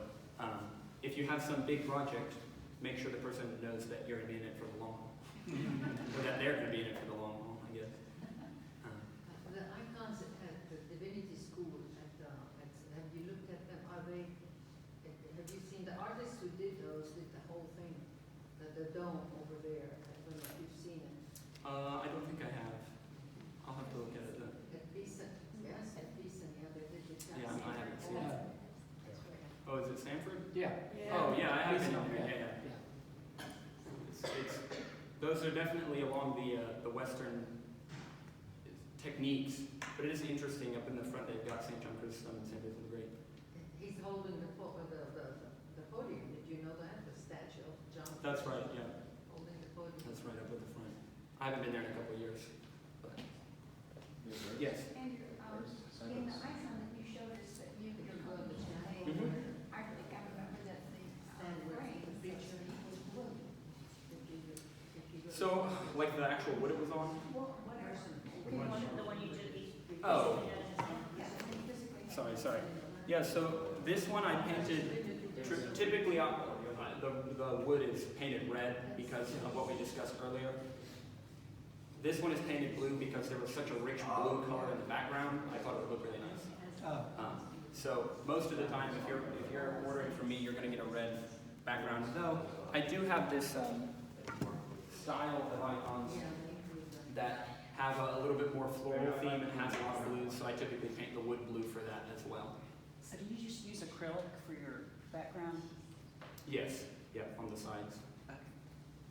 if you have some big project, make sure the person knows that you're going to be in it for the long haul. Or that they're going to be in it for the long haul, I guess. The icons at the Divinity School, have you looked at them? Have you seen the artists who did those, did the whole thing? The dome over there, I don't know if you've seen it. I don't think I have. I'll have to look at it then. At Beeson, yes, at Beeson, yeah, they did it. Yeah, I haven't seen it. That's right. Oh, is it Sanford? Yeah. Oh, yeah, I have been on there, Yeah. yeah. Those are definitely along the Western techniques, but it is interesting. Up in the front, they've got St. John Chrysostom and St. Vincent the Great. He's holding the podium, did you know that? The statue of John. That's right, yeah. Holding the podium. That's right, up at the front. I haven't been there in a couple of years. But. Yes. Andrew, in the icon that you showed us that you could Mhm. I remember that the frame was blue. So, like the actual wood it was on? Whatever. The one you just Oh. Yeah, physically. Sorry. Yeah, so this one I painted, typically the wood is painted red because of what we discussed earlier. This one is painted blue because there was such a rich blue color in the background. I thought it would look really nice. So most of the time, if you're ordering from me, you're going to get a red background. Though I do have this style of icons that have a little bit more floral theme and has a lot of blues, so I typically paint the wood blue for that as well. So do you just use acrylic for your background? Yes, yeah, on the sides.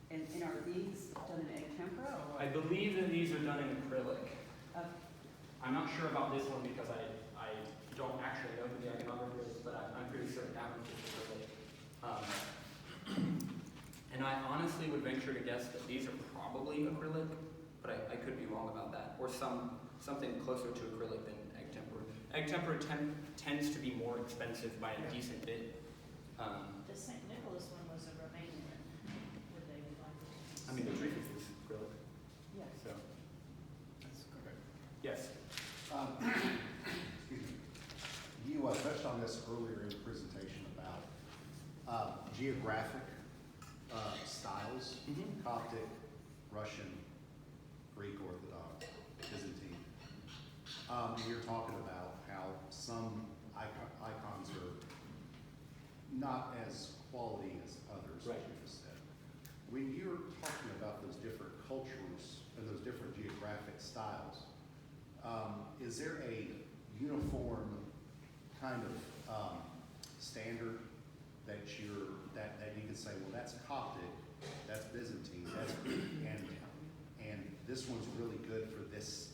And are these done in egg tempera or what? I believe that these are done in acrylic. Okay. I'm not sure about this one because I don't actually know who the iconographer is, but I'm pretty certain that one's just acrylic. And I honestly would venture to guess that these are probably acrylic, but I could be wrong about that. Or something closer to acrylic than egg tempera. Egg tempera tends to be more expensive by a decent bit. The St. Nicholas one was a Romanian. Would they be like? I mean, the tree is acrylic. Yeah. So, That's correct. yes. Excuse me. You touched on this earlier in the presentation about geographic styles, Mhm. Coptic, Russian, Greek Orthodox, Byzantine. And you're talking about how some icons are not as quality as others, Right. as you just said. When you're talking about those different cultures and those different geographic styles, is there a uniform kind of standard that that you can say, well, that's Coptic, that's Byzantine, that's and this one's really good for this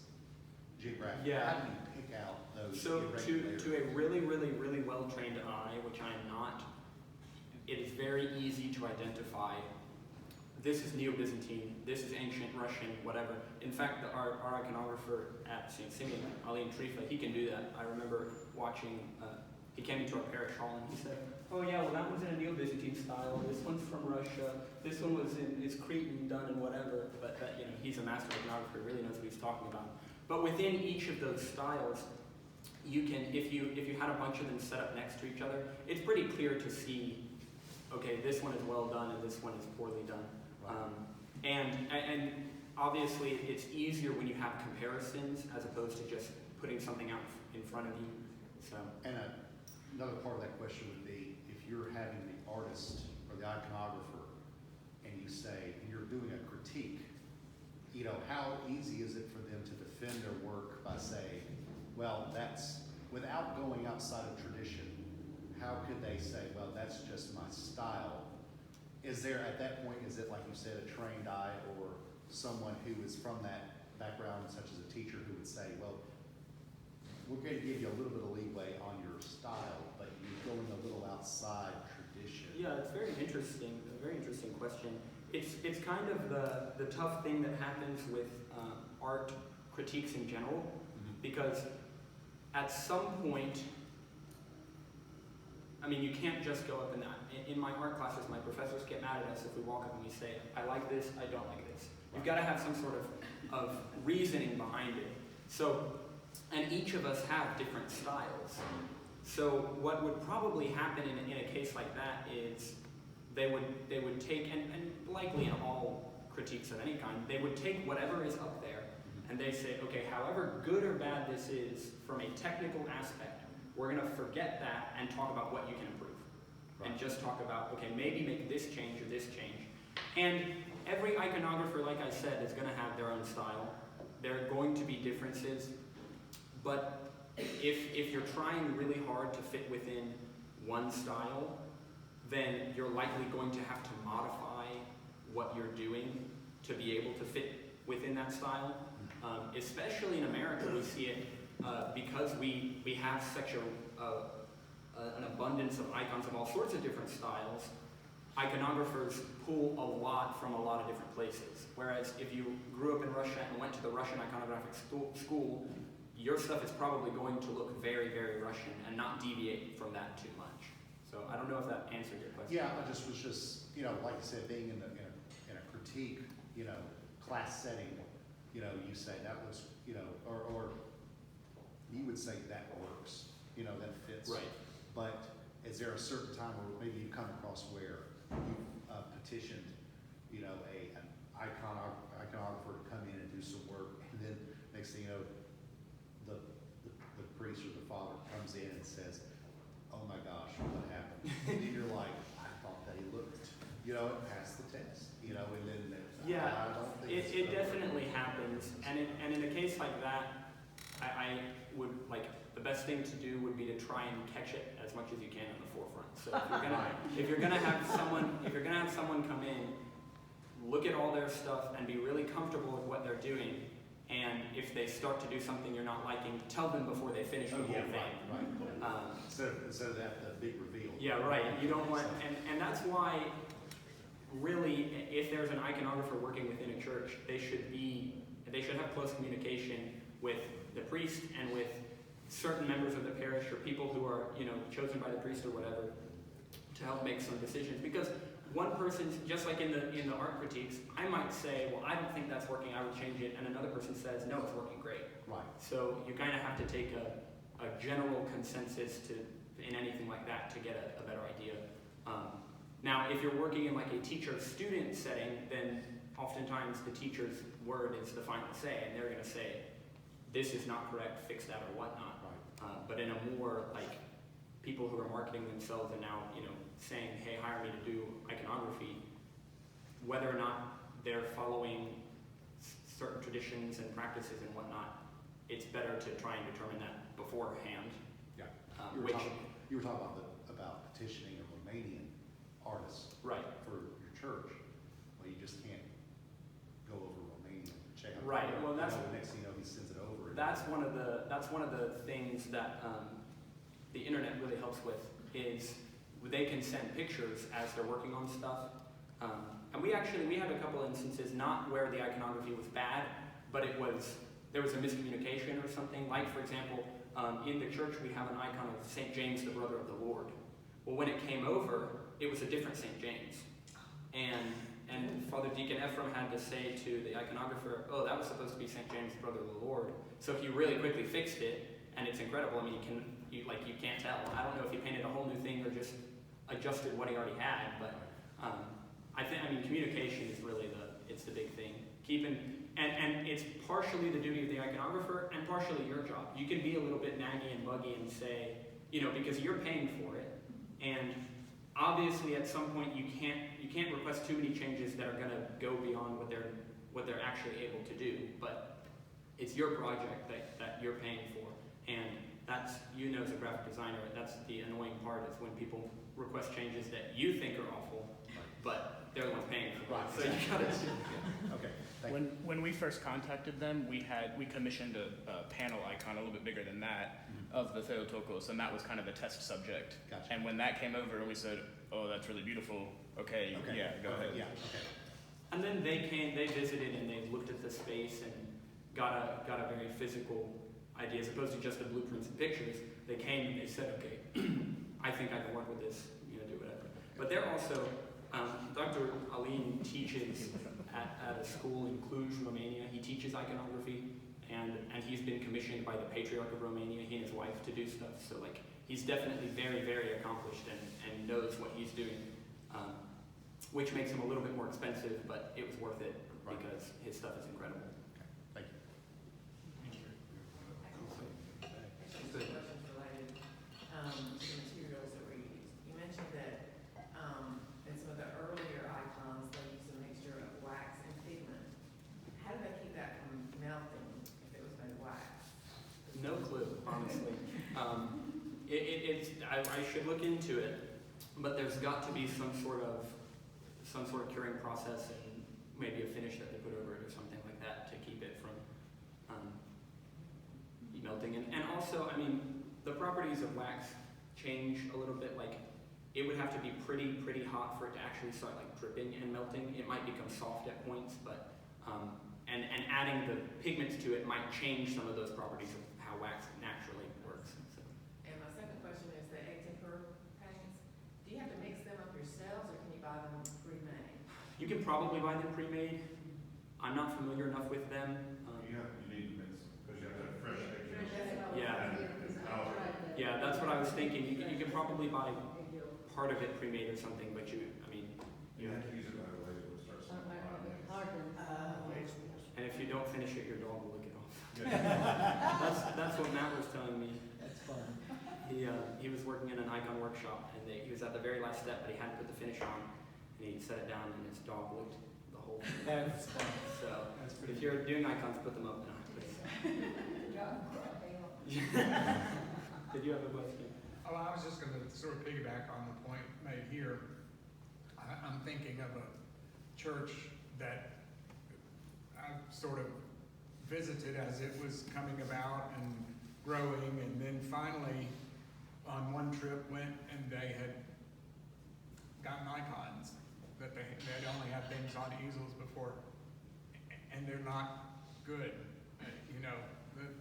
geographic. Yeah. How do you pick out those So irregularities? to a really, really, really well-trained eye, which I am not, it is very easy to identify this is Neo-Byzantine, this is ancient Russian, whatever. In fact, our iconographer at St. Simeon, Aline Trifa, he can do that. I remember watching, he came into our parish hall and he said, oh yeah, well that one's in a Neo-Byzantine style, this one's from Russia, this one is Cretan done and whatever. But you know, he's a master iconographer, really knows what he's talking about. But within each of those styles, you can, if you had a bunch of them set up next to each other, it's pretty clear to see, okay, this one is well done and this one is poorly done. And obviously it's easier when you have comparisons as opposed to just putting something out in front of you. So. And another part of that question would be, if you're having the artist or the iconographer and you say, and you're doing a critique, you know, how easy is it for them to defend their work by saying, well, that's, without going outside of tradition, how could they say, well, that's just my style? Is there, at that point, is it like you said, a trained eye or someone who is from that background, such as a teacher, who would say, well, we're going to give you a little bit of leeway on your style, but you're going a little outside tradition? Yeah, it's very interesting, a very interesting question. It's kind of the tough thing that happens with art critiques in general, because at some point, I mean, you can't just go up and in my art classes, my professors get mad at us if we walk up and we say, I like this, I don't like this. You've got to have some sort of reasoning behind it. So, and each of us have different styles. So what would probably happen in a case like that is they would take, and likely in all critiques of any kind, they would take whatever is up there and they say, okay, however good or bad this is from a technical aspect, we're going to forget that and talk about what you can improve. Right. And just talk about, okay, maybe make this change or this change. And every iconographer, like I said, is going to have their own style. There are going to be differences. But if you're trying really hard to fit within one style, then you're likely going to have to modify what you're doing to be able to fit within that style. Especially in America, we see it because we have such an abundance of icons of all sorts of different styles. Iconographers pull a lot from a lot of different places. Whereas if you grew up in Russia and went to the Russian iconographic school, your stuff is probably going to look very, very Russian and not deviate from that too much. So I don't know if that answered your question. Yeah, I just was you know, like I said, being in a critique, you know, class setting, you know, you say that was, you know, or you would say that works, you know, that fits. Right. But is there a certain time where maybe you come across where you petitioned, you know, an iconographer to come in and do some work, and then next thing you know, the priest or the father comes in and says, oh my gosh, what happened? And then you're like, I thought that he looked, you know, it passed the test, you know, and then yeah, I don't think it definitely happens. And in a case like that, I would, like, the best thing to do would be to try and catch it as much as you can on the forefront. So if you're gonna have someone come in, look at all their stuff and be really comfortable with what they're doing. And if they start to do something you're not liking, tell them before they finish the whole thing. Right. Instead of that, the big reveal. Yeah, right. You don't want, and that's why, really, if there's an iconographer working within a church, they should have close communication with the priest and with certain members of the parish or people who are, you know, chosen by the priest or whatever to help make some decisions. Because one person, just like in the art critiques, I might say, well, I don't think that's working, I would change it, and another person says, no, it's working great. Right. So you kind of have to take a general consensus in anything like that to get a better idea. Now, if you're working in like a teacher-student setting, then oftentimes the teacher's word is the final say, and they're going to say, this is not correct, fix that or whatnot. Right. But in a more like people who are marketing themselves and now, you know, saying, hey, hire me to do iconography, whether or not they're following certain traditions and practices and whatnot, it's better to try and determine that beforehand. Yeah. You were talking about petitioning a Romanian artist Right. for your church. Well, you just can't go over Romania and check out. Right, well, that's- the next thing you know, he sends it over. That's one of the things that the internet really helps with is they can send pictures as they're working on stuff. And we had a couple instances, not where the iconography was bad, but there was a miscommunication or something. Like, for example, in the church we have an icon of St. James, the brother of the Lord. Well, when it came over, it was a different St. James. And Father Deacon Ephraim had to say to the iconographer, oh, that was supposed to be St. James, brother of the Lord. So he really quickly fixed it, and it's incredible. I mean, you can't tell. I don't know if he painted a whole new thing or just adjusted what he already had, but I mean, communication is really the big thing. And it's partially the duty of the iconographer and partially your job. You can be a little bit naggy and buggy and say, because you're paying for it, and obviously at some point you can't request too many changes that are going to go beyond what they're actually able to do. But it's your project that you're paying for, and that's, as a graphic designer, that's the annoying part, is when people request changes that you think are awful, but they're the ones paying for it. Right. So you gotta. Okay. Thank you. When we first contacted them, we commissioned a panel icon a little bit bigger than that of the Theotokos, and that was kind of a test subject. Gotcha. And when that came over, we said, "Oh, that's really beautiful. Okay. Yeah, go ahead." Yeah. Okay. And then they visited and they looked at the space and got a very physical idea, as opposed to just the blueprints and pictures. They came and they said, okay, I think I can work with this, do whatever. But they're also, Dr. Aline teaches at a school in Cluj, Romania. He teaches iconography, and he's been commissioned by the Patriarch of Romania, he and his wife, to do stuff. So he's definitely very, very accomplished and knows what he's doing, which makes him a little bit more expensive, but it was worth it because his stuff is incredible. Thank you. Questions related to materials that were used. You mentioned that in some of the earlier icons, they used a mixture of wax and pigment. How did they keep that from melting if it was made of wax? No clue, honestly. I should look into it, but there's got to be some sort of curing process and maybe a finish that they put over it or something like that to keep it from melting. And also, I mean, the properties of wax change a little bit. Like, it would have to be pretty hot for it to actually start dripping and melting. It might become soft at points, but and adding the pigments to it might change some of those properties of how wax naturally works. So. And my second question is the egg tempera paints. Do you have to mix them up yourselves, or can you buy them pre-made? You can probably buy them pre-made. I'm not familiar enough with them. You need to mix, because you have to have fresh egg. Yeah, that's what I was thinking. You can probably buy part of it pre-made or something, but you have to use it right away to start something. And if you don't finish it, your dog will lick it off. That's what Matt was telling me. That's fun. He was working in an icon workshop, and he was at the very last step, but he hadn't put the finish on, and he set it down, and his dog licked the whole thing. That's fun. So if you're doing icons, put them up now. Did you have a question? Oh, I was just going to sort of piggyback on the point made here. I'm thinking of a church that I sort of visited as it was coming about and growing, and then finally on one trip went and they had gotten icons that they'd only had things on easels before, and they're not good.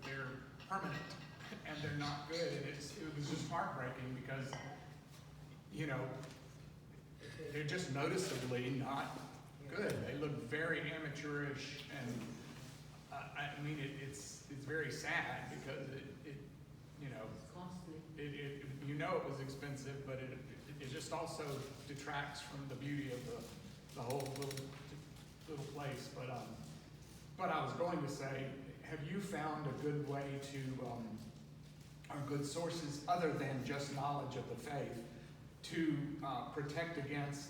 They're permanent and they're not good, and it was just heartbreaking because they're just noticeably not good. They look very amateurish, and I mean it's very sad because it was expensive, but it just also detracts from the beauty of the whole little place. But I was going to say, have you found a good way to or good sources other than just knowledge of the faith to protect against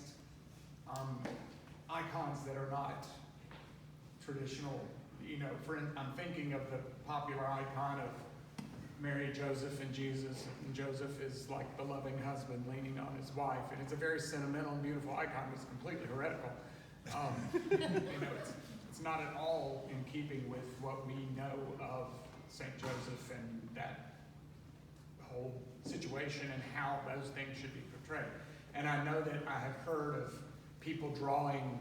icons that are not traditional? I'm thinking of the popular icon Mary, Joseph, and Jesus, and Joseph is like the loving husband leaning on his wife, and it's a very sentimental and beautiful icon. It's completely heretical. It's not at all in keeping with what we know of Saint Joseph and that whole situation and how those things should be portrayed. And I know that I have heard of people drawing,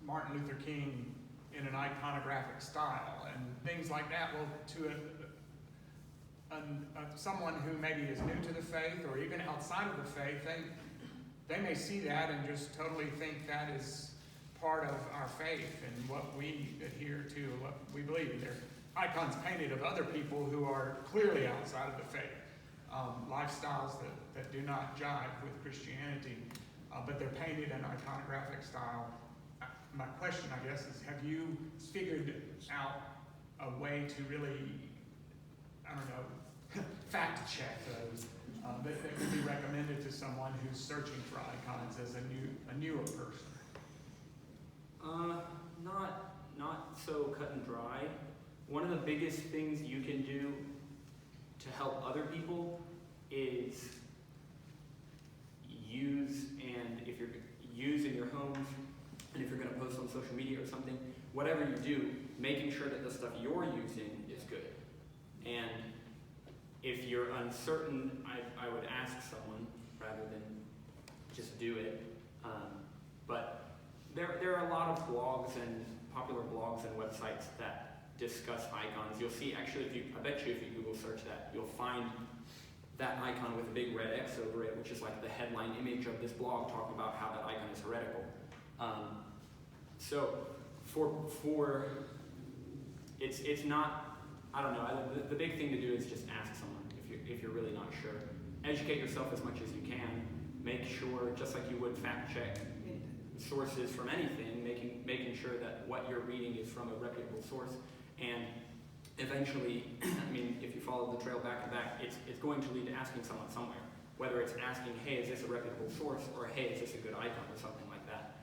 Martin Luther King in an iconographic style and things like that. Well, to someone who maybe is new to the faith or even outside of the faith, they may see that and just totally think that is part of our faith and what we adhere to, what we believe. They're icons painted of other people who are clearly outside of the faith, lifestyles that do not jive with Christianity, but they're painted in iconographic style. My question, I guess, is have you figured out a way to really, fact check those that could be recommended to someone who's searching for icons as a newer person? Not so cut and dry. One of the biggest things you can do to help other people is use in your homes, and if you're going to post on social media or something, whatever you do, making sure that the stuff you're using is good. And if you're uncertain, I would ask someone rather than just do it. But there are a lot of blogs and popular blogs and websites that discuss icons. You'll see, actually, I bet you if you Google search that, you'll find that icon with a big red X over it, which is like the headline image of this blog talking about how that icon is heretical. So it's not, I don't know, the big thing to do is just ask someone if you're really not sure. Educate yourself as much as you can. Make sure, just like you would fact check sources from anything, making sure that what you're reading is from a reputable source. And eventually, if you follow the trail back to back, it's going to lead to asking someone somewhere. Whether it's asking, hey, is this a reputable source? Or hey, is this a good icon? Or something like that.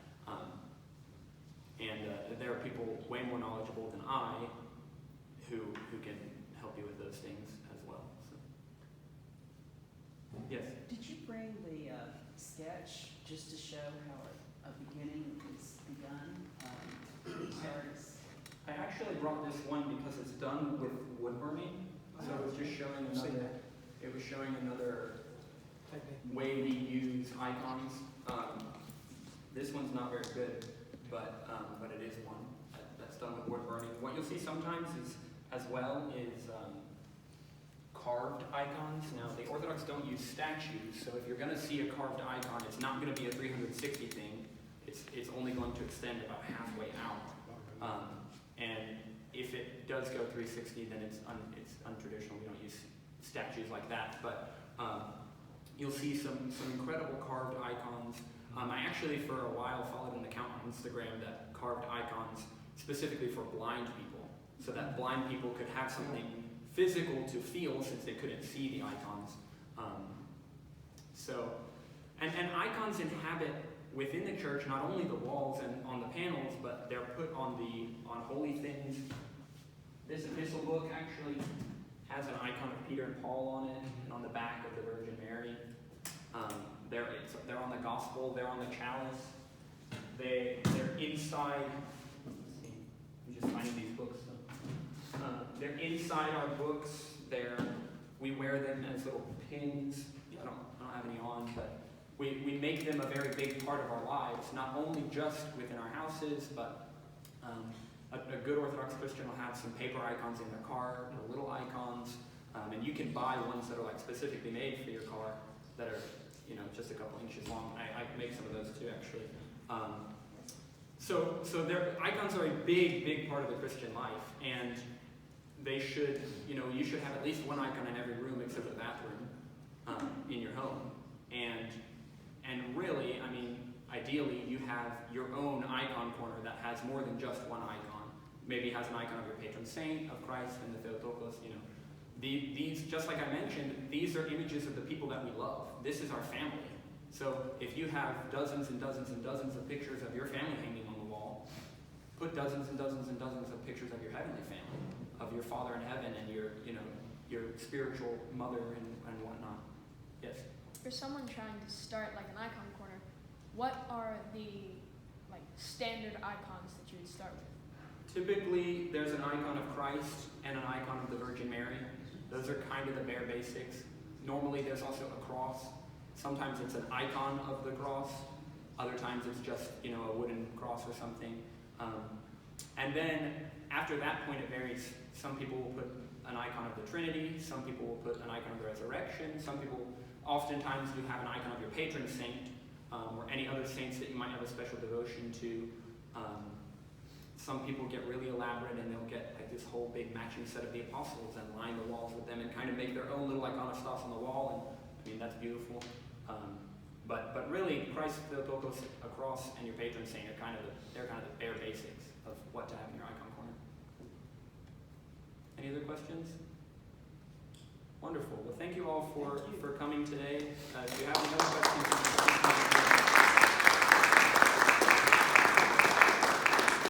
There are people way more knowledgeable than I who can help you with those things as well. So. Yes? Did you bring the sketch just to show how a beginning is begun? I actually brought this one because it's done with wood burning. So it was just showing another way we use icons. This one's not very good, but it is one that's done with wood burning. What you'll see sometimes is carved icons. Now, the Orthodox don't use statues, so if you're going to see a carved icon, it's not going to be a 360 thing. It's only going to extend about halfway out. And if it does go 360, then it's untraditional. We don't use statues like that. But you'll see some incredible carved icons. I actually, for a while, followed an account on Instagram that carved icons specifically for blind people, so that blind people could have something physical to feel since they couldn't see the icons. And icons inhabit within the church not only the walls and on the panels, but they're put on holy things. This epistle book actually has an icon of Peter and Paul on it, and on the back of the Virgin Mary. They're on the gospel, they're on the chalice. They're inside. Let's see, I'm just finding these books. They're inside our books. We wear them as little pins. I don't have any on, but we make them a very big part of our lives, not only just within our houses, but a good Orthodox Christian will have some paper icons in their car, or little icons, and you can buy ones that are like specifically made for your car that are just a couple inches long. I make some of those too, actually. So icons are a big part of the Christian life, and they should, you should have at least one icon in every room except for the bathroom in your home. And really, ideally, you have your own icon corner that has more than just one icon. Maybe has an icon of your patron saint, of Christ, and the Theotokos, These, just like I mentioned, these are images of the people that we love. This is our family. So if you have dozens and dozens and dozens of pictures of your family hanging on the wall, put dozens and dozens and dozens of pictures of your heavenly family. of your Father in heaven and your, you know, your spiritual mother and whatnot. Yes? For someone trying to start like an icon corner, what are the like standard icons that you would start with? Typically, there's an icon of Christ and an icon of the Virgin Mary. Those are kind of the bare basics. Normally, there's also a cross. Sometimes it's an icon of the cross. Other times it's just, you know, a wooden cross or something. And then after that point, it varies. Some people will put an icon of the Trinity. Some people will put an icon of the resurrection. Some people, oftentimes you have an icon of your patron saint, or any other saints that you might have a special devotion to. Some people get really elaborate and they'll get like this whole big matching set of the apostles and line the walls with them and kind of make their own little iconostas on the wall. And I mean, that's beautiful. But really, Christ, Theotokos, a cross, and your patron saint are kind of the bare basics of what to have in your icon corner. Any other questions? Wonderful. Well, thank you all for coming today. If you have any other questions,